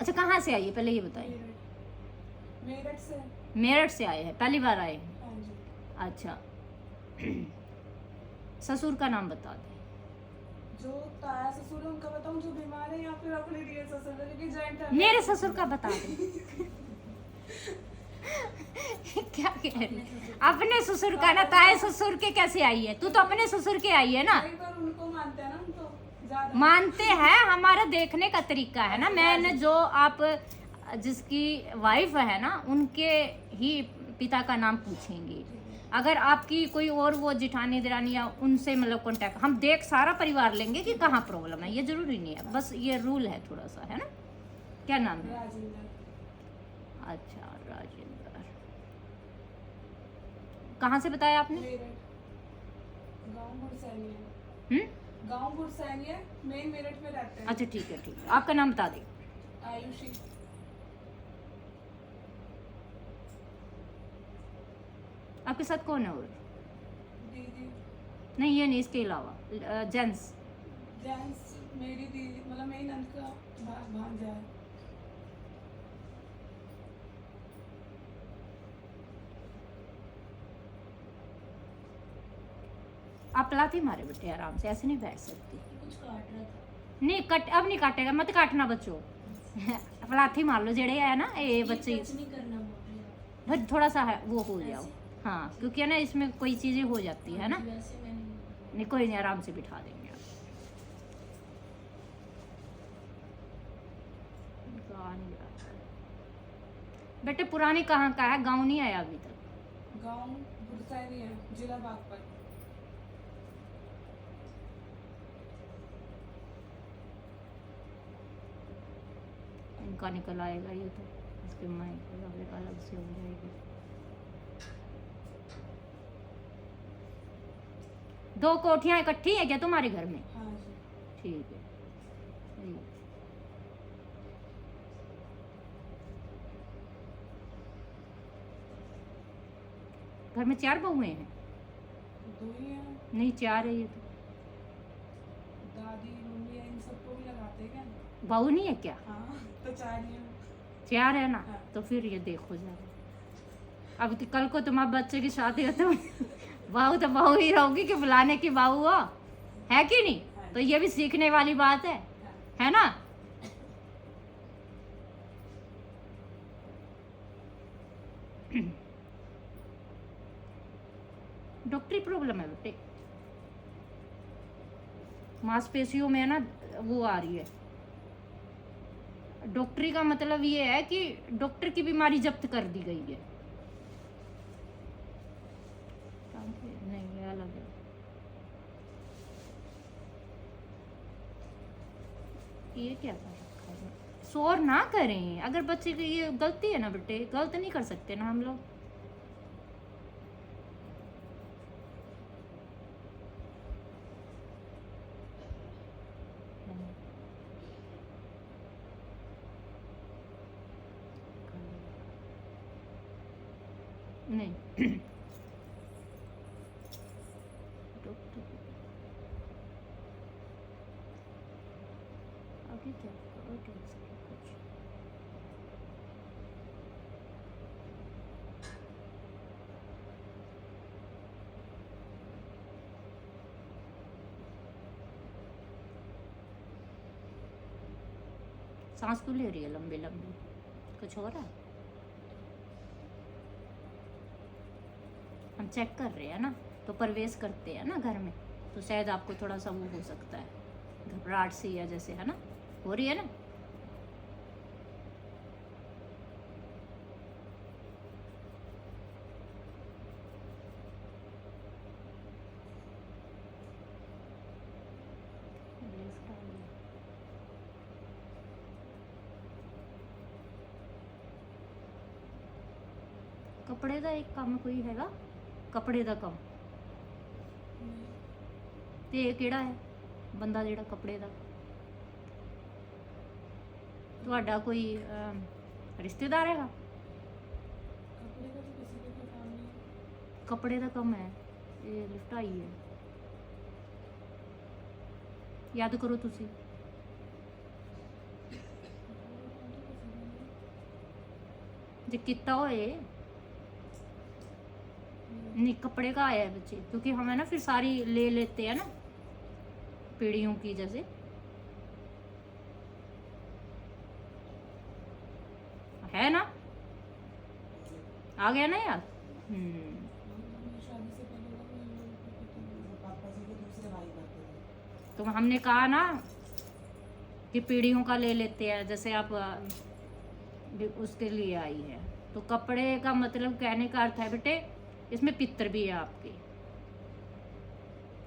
अच्छा, कहाँ से आई है पहले ये बताइए। मेरठ से। मेरठ से आए हैं, पहली बार आए हैं। हाँ जी। अच्छा। ससुर का नाम बता दें। जो ताया ससुर है उनका बताऊं जो बीमार है, या फिर अपने रियल ससुर है, क्योंकि जॉइंट फैमिली। मेरे ससुर का बता दें। क्या कह रही है? अपने ससुर का ना, ताए ससुर के कैसे आई है? तू तो अपने ससुर के आई है ना। नहीं, पर उनको मानते हैं ना, उनको ज्यादा मानते हैं, हमारा देखने का तरीका है ना। मैंने जो आप जिसकी वाइफ है ना, उनके ही पिता का नाम पूछेंगे। अगर आपकी कोई और वो जिठानी दिरानी या उनसे मतलब कांटेक्ट, हम देख सारा परिवार लेंगे कि कहाँ प्रॉब्लम है, ये जरूरी नहीं है, बस ये रूल है थोड़ा सा, है ना। क्या नाम है? राजेंद्र। अच्छा, राजेंद्र। कहाँ से बताया आपने? मेरठ। गाँव गुड़सैनी है। हम्म। गाँव गुड़सैनी है, मेन मेरठ में रहते हैं। अच्छा ठीक है, ठीक है, आपका नाम बता दें। आयुषी। आपके साथ कौन है और? दीदी। नहीं, ये नहीं, इसके अलावा जेंट्स। जेंट्स मेरी दीदी, मतलब मेरी नंद का भांजा है। आप लाथी मारे बेटे आराम से, ऐसे नहीं बैठ सकती। कुछ काट रहा था। नहीं कट, अब नहीं काटेगा, मत काटना बच्चों। लाथी मार लो जेड़े है ना ये बच्चे। नहीं करना बोल रही फिर थोड़ा सा है वो हो जाओ। हाँ, क्योंकि है ना इसमें कोई चीजें हो जाती है ना। वैसे मैंने नहीं कोई नहीं, आराम से बिठा देंगे आप। गाँव नहीं आता। बेटे पुरानी कहाँ का है? गाँव नहीं आया अभी तक। गाँव गुड़सैनी है, जिला बागपत। इनका निकल आएगा ये तो, इसके माइक अलग से हो जाएगी। दो कोठियाँ इकट्ठी है क्या तुम्हारे घर में? हाँ जी। ठीक है, सही है। घर में 4 बहुएं हैं? 2 ही हैं। नहीं 4 है ये तो। दादी मम्मी है, इन सबको भी लगाते हैं क्या? बहू नहीं है क्या? हाँ, तो 4 ही हैं। 4 है ना। हाँ। तो फिर ये देखो जरा, अब तो कल को तुम्हारे बच्चे की शादी हो तो बहू तो बहू ही रहोगी कि बुलाने की बहू हो, है कि नहीं? तो ये भी सीखने वाली बात है ना। डॉक्टरी प्रॉब्लम है बेटे, मांसपेशियों में ना वो आ रही है। डॉक्टरी का मतलब ये है कि डॉक्टर की बीमारी जब्त कर दी गई है। नहीं ये अलग है। ये क्या कर रखा है? शोर ना करें, अगर बच्चे की ये गलती है ना बेटे, गलत नहीं कर सकते ना हम लोग। नहीं डॉक्टर आगे क्या करो, कैंसर है कुछ। सांस क्यों ले रही है लंबी लंबी? कुछ हो रहा है? हम चेक कर रहे हैं ना, तो प्रवेश करते हैं ना घर में, तो शायद आपको थोड़ा सा वो हो सकता है, घबराहट सी या जैसे, है ना, हो रही है ना। कपड़े का एक काम कोई हैगा? कपड़े का काम ਤੇ ਇਹ ਕਿਹੜਾ ਹੈ ਬੰਦਾ ਜਿਹੜਾ ਕੱਪੜੇ ਦਾ? ਤੁਹਾਡਾ ਕੋਈ ਰਿਸ਼ਤੇਦਾਰ ਹੈਗਾ? कपड़े का तो किसी का काम नहीं। ਕੱਪੜੇ ਦਾ ਕੰਮ ਹੈ, ਇਹ ਲਿਫਟਾਈ ਹੈ। याद करो तुसी। जो कितना हो ये नहीं कपड़े का आया है बच्चे, क्योंकि हमें ना फिर सारी ले लेते हैं ना पीढ़ियों की जैसे। है ना, आ गया ना यार। शादी से पहले तो मैं लोगों को पता नहीं। पापा जी के दूसरे भाई करते थे। तो हमने कहा ना कि पीढ़ियों का ले लेते हैं, जैसे आप उसके लिए आई है। तो कपड़े का मतलब कहने का अर्थ है बेटे इसमें पितर भी है आपके,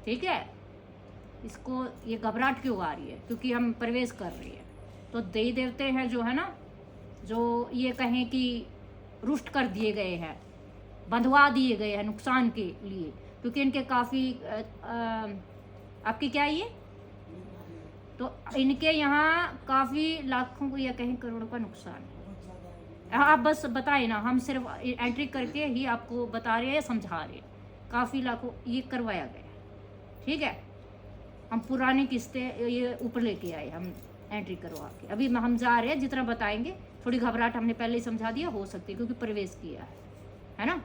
ठीक है। इसको ये घबराहट क्यों आ रही है, क्योंकि हम प्रवेश कर रहे हैं। तो देवी देवते हैं जो है ना, जो ये कहें कि रुष्ट कर दिए गए हैं, बंधवा दिए गए हैं नुकसान के लिए, क्योंकि इनके काफ़ी आपकी क्या है ये, तो इनके यहाँ काफ़ी लाखों को या कहीं करोड़ों का नुकसान है। आप बस बताए ना, हम सिर्फ एंट्री करके ही आपको बता रहे हैं, समझा रहे हैं। काफ़ी लाखों ये करवाया गया, ठीक है। हम पुरानी किस्तें ये ऊपर लेके आए, हम एंट्री करवा के। अभी हम जा रहे हैं, जितना बताएंगे। थोड़ी घबराहट हमने पहले ही समझा दिया, हो सकती है क्योंकि प्रवेश किया है ना।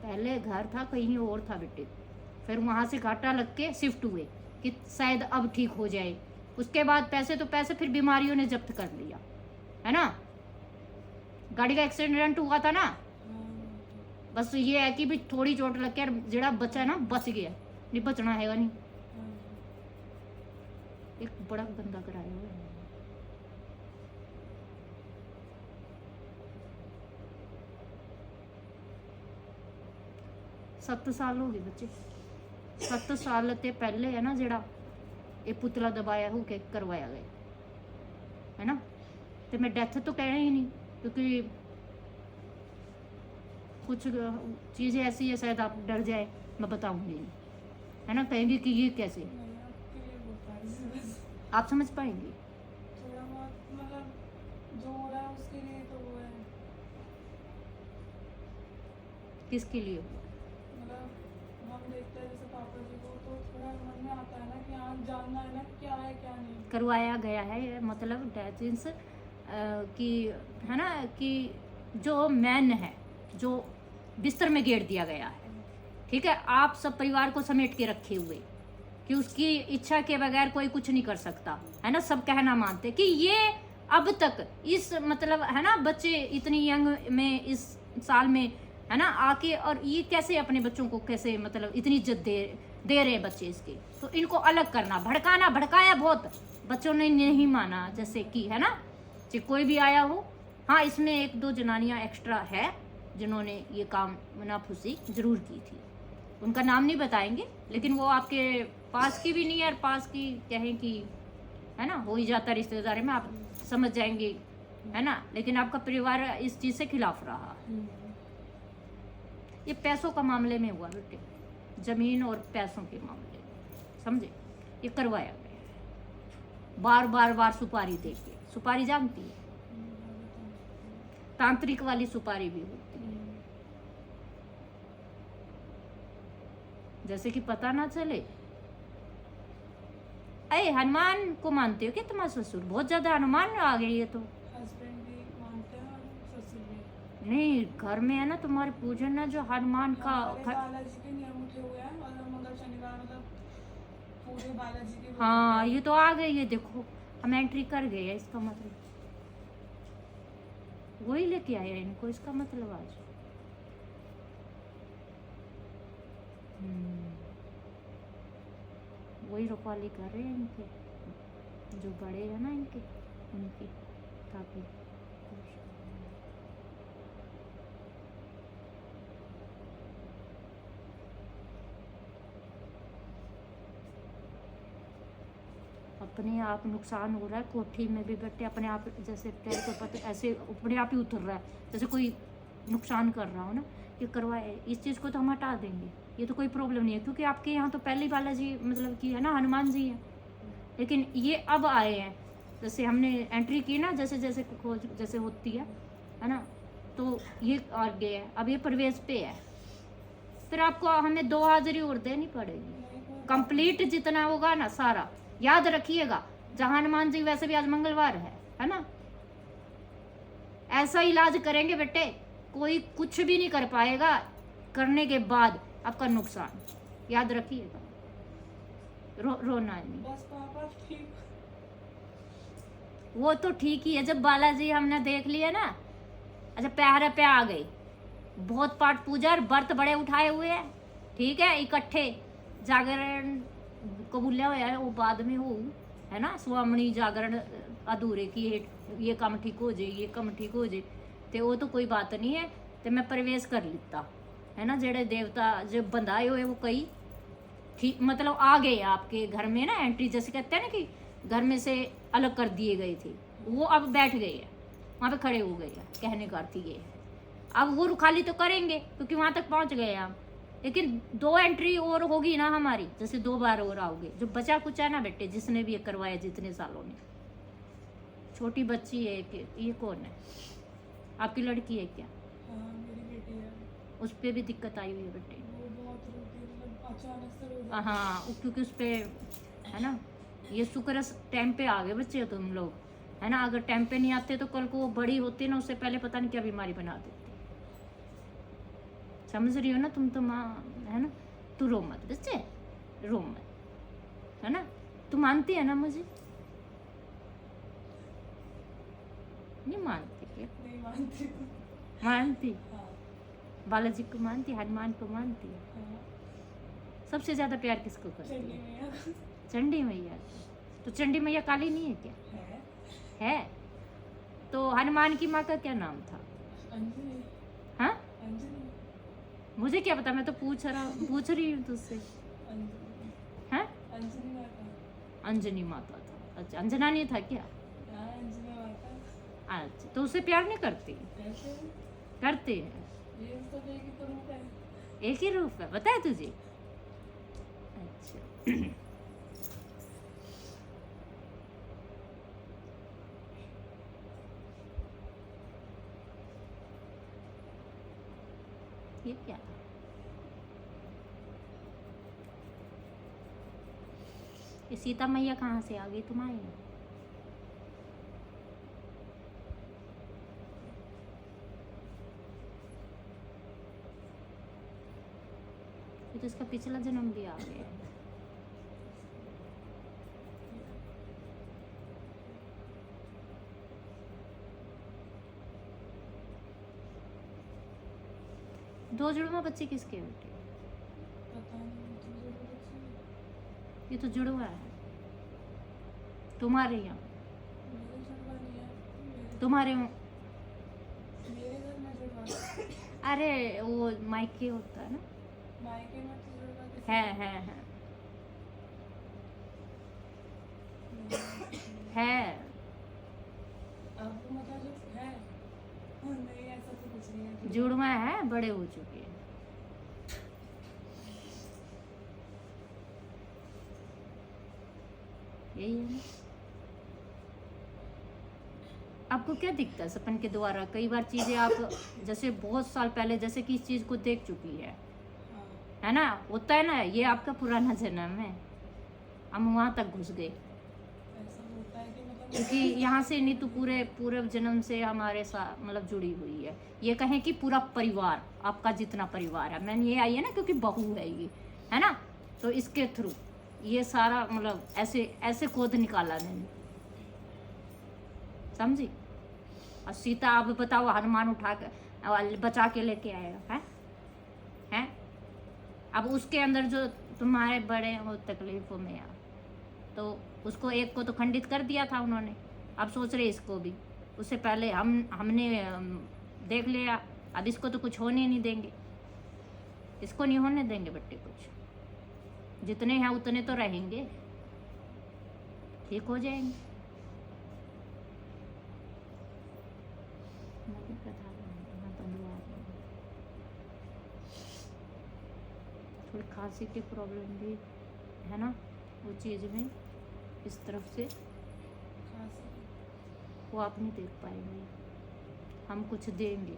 पहले घर था कहीं और था बेटे, फिर वहाँ से घाटा लग के शिफ्ट हुए कि शायद अब ठीक हो जाए। उसके बाद पैसे तो पैसे फिर बीमारियों ने जब्त कर लिया, है ना। गाड़ी का एक्सीडेंट हुआ था ना, बस ये है कि भी थोड़ी चोट लग के जड़ा बचा है ना, बच गया, नहीं बचना है नहीं। एक बड़ा गंदा कराया हुआ है। 7 साल हो गए बच्चे, 7 साल ते पहले है ना जेड़ा ये पुतला दबाया हो के करवाया गया, है ना। तो मैं डेथ तो कहना ही नहीं, क्योंकि कुछ चीज़ें ऐसी है शायद आप डर जाए, मैं बताऊंगी नहीं, है ना। कहेंगे कि ये कैसे, नहीं, आपके लिए बोलता है बस। आप समझ पाएंगे। थोड़ा बहुत मतलब जो हो रहा है उसके लिए तो वो है, किसके लिए हुआ? मतलब हम देखते हैं जैसे पापा जी को, तो थोड़ा मन में आता है ना कि हाँ जानना है ना क्या है क्या नहीं। करवाया गया है, मतलब डेथ मीन्स कि है ना, कि जो मैन है जो बिस्तर में गेड़ दिया गया है, ठीक है। आप सब परिवार को समेट के रखे हुए कि उसकी इच्छा के बगैर कोई कुछ नहीं कर सकता, है ना। सब कहना मानते कि ये अब तक इस मतलब है ना, बच्चे इतनी यंग में इस साल में है ना आके, और ये कैसे अपने बच्चों को कैसे मतलब इतनी इज्जत दे रहे हैं बच्चे इसके। तो इनको अलग करना, भड़काना, भड़काया बहुत, बच्चों ने नहीं माना, जैसे कि है ना, चाहे कोई भी आया हो। हाँ, इसमें 1-2 जनानियाँ एक्स्ट्रा है जिन्होंने ये काम मुनाफुसी जरूर की थी, उनका नाम नहीं बताएंगे, लेकिन वो आपके पास की भी नहीं है, और पास की कहें कि है ना हो ही जाता रिश्तेदारी में, आप समझ जाएंगे, है ना। लेकिन आपका परिवार इस चीज़ से खिलाफ रहा। ये पैसों का मामले में हुआ बेटे, जमीन और पैसों के मामले में, समझे। ये करवाया गया है, बार सुपारी दे के। सुपारी जानती है, तांत्रिक वाली सुपारी भी होती है, जैसे कि पता ना चले। अरे हनुमान को मानते हो क्या तुम्हारे ससुर? बहुत ज्यादा हनुमान आ गई है तो। हस्बैंड भी मानते हैं और ससुर भी। नहीं, घर में है ना तुम्हारे पूजन है जो हनुमान का हमारे बालाजी के नियम उठे हुए हैं, और मंगल शनिवार मतलब पूरे बालाजी के। हाँ, ये तो आ गई है, देखो हम एंट्री कर गए हैं, इसका मतलब वही लेके आया इनको, इसका मतलब आज वही रखवाली कर रहे हैं इनके, जो बड़े हैं ना इनके, उनकी, ताकि अपने आप नुकसान हो रहा है। कोठी में भी बैठे अपने आप, जैसे पैर को पता ऐसे अपने आप ही उतर रहा है, जैसे कोई नुकसान कर रहा हो ना। ये करवाए, इस चीज़ को तो हम हटा देंगे, ये तो कोई प्रॉब्लम नहीं है, क्योंकि आपके यहाँ तो पहले ही बालाजी मतलब कि है ना, हनुमान जी हैं। लेकिन ये अब आए हैं, जैसे हमने एंट्री की ना, जैसे जैसे खोज जैसे होती है ना, तो ये आगे है, अब ये प्रवेश पे है, फिर आपको हमें 2 हाजिरी और देनी पड़ेगी। कंप्लीट जितना होगा ना सारा, याद रखिएगा। जहाँ हनुमान जी वैसे भी आज मंगलवार है ना। ऐसा इलाज करेंगे बेटे, कोई कुछ भी नहीं कर पाएगा, करने के बाद आपका नुकसान, याद रखिएगा। रोना नहीं, बस पापा ठीक। वो तो ठीक ही है। जब बालाजी हमने देख लिया ना, अच्छा प्यारे पे आ गई, बहुत पाठ पूजा और व्रत बड़े उठाए हुए हैं, ठीक है, इकट्ठे जागरण कबूलिया हुआ है, वो बाद में हो है ना, स्वामणी जागरण अधूरे की ये काम ठीक हो जाए, ये काम ठीक हो जाए, तो वो तो कोई बात नहीं है। तो मैं प्रवेश कर लेता है ना, जेड़े देवता जो बंधाए हुए वो कई ठीक मतलब आ गए आपके घर में ना, एंट्री जैसे कहते हैं ना कि घर में से अलग कर दिए गए थे, वो अब बैठ गए हैं वहाँ पे, खड़े हो गए हैं, कहने का अर्थ ये है। अब वो रुखाली तो करेंगे क्योंकि वहाँ तक पहुँच गए हम, लेकिन 2 एंट्री और होगी ना हमारी, जैसे 2 बार और आओगे। जो बचा कुछ है ना बेटे, जिसने भी ये करवाया जितने सालों में, छोटी बच्ची है कि ये कौन है, आपकी लड़की है क्या? हाँ मेरी बेटी है। उस पर भी दिक्कत आई हुई है बेटे? वो बहुत रोती है, मतलब अचानक से रो जाती है। हाँ, क्योंकि उस पर है ना, ये शुक्र टाइम पे आ गए बच्चे तुम लोग, है ना। अगर टाइम पे नहीं आते तो कल को वो बड़ी होती ना, उससे पहले पता नहीं क्या बीमारी बना देती। समझ रही हो ना तुम तो माँ, है ना। तू रो मत बच्चे, रो मत, है ना। तू मानती है ना मुझे? नहीं मानती क्या? नहीं मानती। मानती, हाँ बालाजी को मानती, हनुमान को मानती। हाँ। सबसे ज्यादा प्यार किसको करती चंडी है? मैया चंडी मैया। तो चंडी मैया काली नहीं है क्या? है। है। तो हनुमान की माँ का क्या नाम था? अंजलि। हाँ, अंजलि। मुझे क्या पता, मैं तो पूछ रही हूँ तुझसे। अंजलि। हाँ, अंजलि माता। अंजनी माता था। अच्छा, अंजना नहीं था क्या? हाँ अंजलि माता। अच्छा, तो उससे प्यार नहीं करती? कैसे? करते हैं, ये तो एक ही तो रूप है। एक ही रूप है, पता है तुझे? अच्छा ये क्या? ये सीता मैया कहाँ से आ गई तुम्हारे यहाँ? ये तो इसका पिछला जन्म भी आ गया है। दो जुड़वा बच्चे किसके बेटे? पता नहीं तुझे तो कुछ ये तो जुड़वा है तुम्हारे यहाँ, मेरे जुड़वा नहीं है। तुम्हारे मेरे घर में जुड़वा। अरे वो मायके होता है ना। मायके में तो जुड़वा किसी है है आपको मतलब जो है। नहीं ऐसा तो कुछ नहीं है। जुड़वा है, बड़े हो चुके हैं। यही है ना। आपको क्या दिखता है सपन के द्वारा? कई बार चीजें आप जैसे बहुत साल पहले जैसे कि इस चीज को देख चुकी हाँ है ना, होता है ना, ये आपका पुराना जन्म है, हम वहां तक घुस गए। ऐसा होता है कि मतलब क्योंकि यहाँ से नहीं तो पूरे पूर्व जन्म से हमारे साथ मतलब जुड़ी हुई है। ये कहें कि पूरा परिवार, आपका जितना परिवार है, मैंने ये आई है ना क्योंकि बहू है ये, है ना, तो इसके थ्रू ये सारा मतलब ऐसे ऐसे खोद निकाला मैंने, समझी। और सीता अब बताओ, हनुमान उठा के बचा के लेके आएगा है। अब उसके अंदर जो तुम्हारे बड़े हैं वो तकलीफों में आ, तो उसको एक को तो खंडित कर दिया था उन्होंने, अब सोच रहे इसको भी। उससे पहले हमने देख लिया, अब इसको तो कुछ होने नहीं देंगे, इसको नहीं होने देंगे बेटे कुछ। जितने हैं उतने तो रहेंगे, ठीक हो जाएंगे। थोड़ी खांसी की प्रॉब्लम भी है ना, वो चीज़ में इस तरफ से खांसी। वो आप नहीं देख पाएंगे, हम कुछ देंगे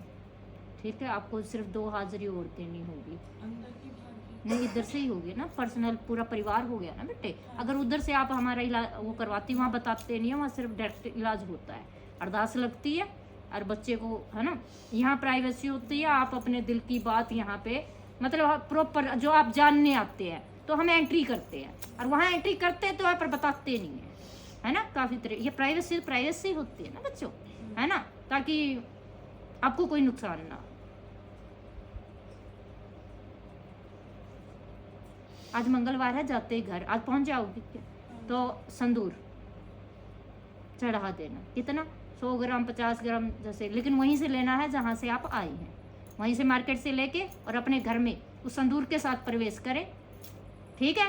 ठीक है, आपको सिर्फ 2 हाजिरी और देनी होगी। अंदर की बाहर की? नहीं, इधर से ही होगी ना, पर्सनल पूरा परिवार हो गया ना बेटे। अगर उधर से आप हमारा इलाज वो करवाती, वहाँ बताते नहीं है, वहाँ सिर्फ डायरेक्ट इलाज होता है, अरदास लगती है और बच्चे को, है ना, यहाँ प्राइवेसी होती है। आप अपने दिल की बात यहाँ पे मतलब प्रॉपर जो आप जानने आते हैं तो हम एंट्री करते हैं, और वहाँ एंट्री करते हैं तो वहाँ पर बताते नहीं है, है ना। काफ़ी तरह ये प्राइवेसी होती है ना बच्चों, है ना, ताकि आपको कोई नुकसान ना हो। आज मंगलवार है, जाते ही घर आज पहुंच जाओगी क्या? तो संदूर चढ़ा देना। कितना? 100 ग्राम 50 ग्राम जैसे, लेकिन वहीं से लेना है जहाँ से आप आए हैं, वहीं से मार्केट से लेके और अपने घर में उस संदूर के साथ प्रवेश करें। ठीक है,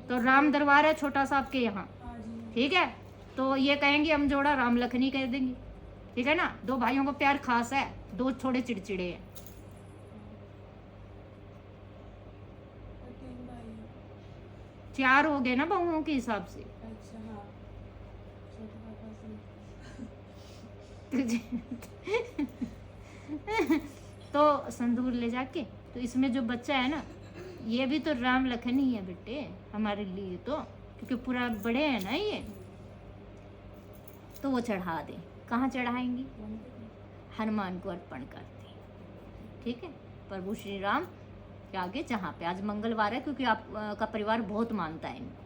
तो राम दरबार है छोटा सा आपके यहाँ, हाँ जी। ठीक है, तो ये कहेंगे हम जोड़ा राम लखनी कह देंगे, ठीक है ना। 2 भाइयों का प्यार खास है, 2 थोड़े चिड़चिड़े हैं। और 3 भाई हैं। 4 हो गए ना बहुओं के हिसाब से। अच्छा हाँ, छोटे पापा से। तो संदूर ले जाके, तो इसमें जो बच्चा है ना, ये भी तो राम लखन ही है बेटे हमारे लिए, तो क्योंकि पूरा बड़े हैं ना ये, तो वो चढ़ा दे। कहाँ चढ़ाएंगी? हनुमान को अर्पण कर दें, ठीक है, प्रभु श्री राम के आगे, जहाँ पे आज मंगलवार है, क्योंकि आपका परिवार बहुत मानता है इनको,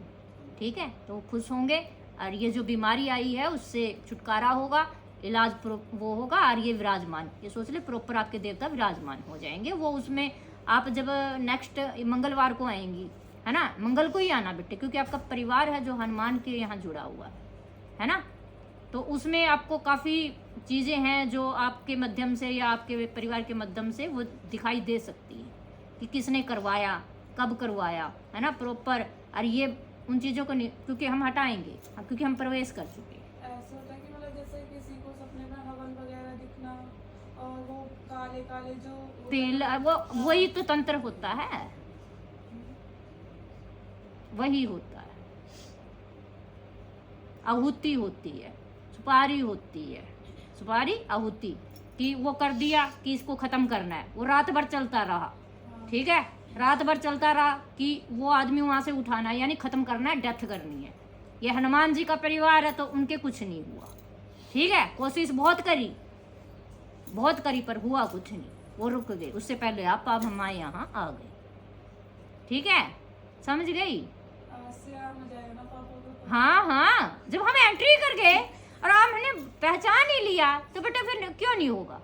ठीक है, तो खुश होंगे और ये जो बीमारी आई है उससे छुटकारा होगा, इलाज वो होगा, और ये विराजमान, ये सोच ले प्रॉपर आपके देवता विराजमान हो जाएंगे। वो उसमें आप जब नेक्स्ट मंगलवार को आएंगी, है ना, मंगल को ही आना बेटे, क्योंकि आपका परिवार है जो हनुमान के यहाँ जुड़ा हुआ है ना, तो उसमें आपको काफ़ी चीज़ें हैं जो आपके माध्यम से या आपके परिवार के माध्यम से वो दिखाई दे सकती है कि किसने करवाया, कब करवाया, है ना, प्रॉपर। और ये उन चीज़ों को नहीं, क्योंकि हम हटाएंगे, क्योंकि हम प्रवेश कर चुके हैं। ऐसा होता है कि मतलब जैसे किसी को सपने में हवन वगैरह दिखना, और वो काले काले जो तेल, वो वही तो तंत्र होता है, वही होता है। आहुति होती है, सुपारी होती है, सुपारी आहुति कि वो कर दिया कि इसको खत्म करना है, वो रात भर चलता रहा, ठीक है, रात भर चलता रहा कि वो आदमी वहां से उठाना है, यानी खत्म करना है, डेथ करनी है। ये हनुमान जी का परिवार है तो उनके कुछ नहीं हुआ, ठीक है, कोशिश बहुत करी पर हुआ कुछ नहीं, वो रुक गए। उससे पहले आप हमारे यहाँ आ गए, ठीक है, समझ गई? आज से आम हो जाएगा ना पापा को। हाँ हाँ, जब हम एंट्री कर गए और हमने पहचान ही लिया तो बेटा फिर क्यों नहीं होगा?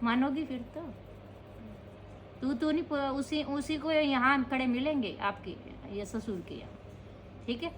मानोगी फिर तो तू नहीं, उसी को यहाँ खड़े मिलेंगे आपके ये ससुर के यहाँ, ठीक है।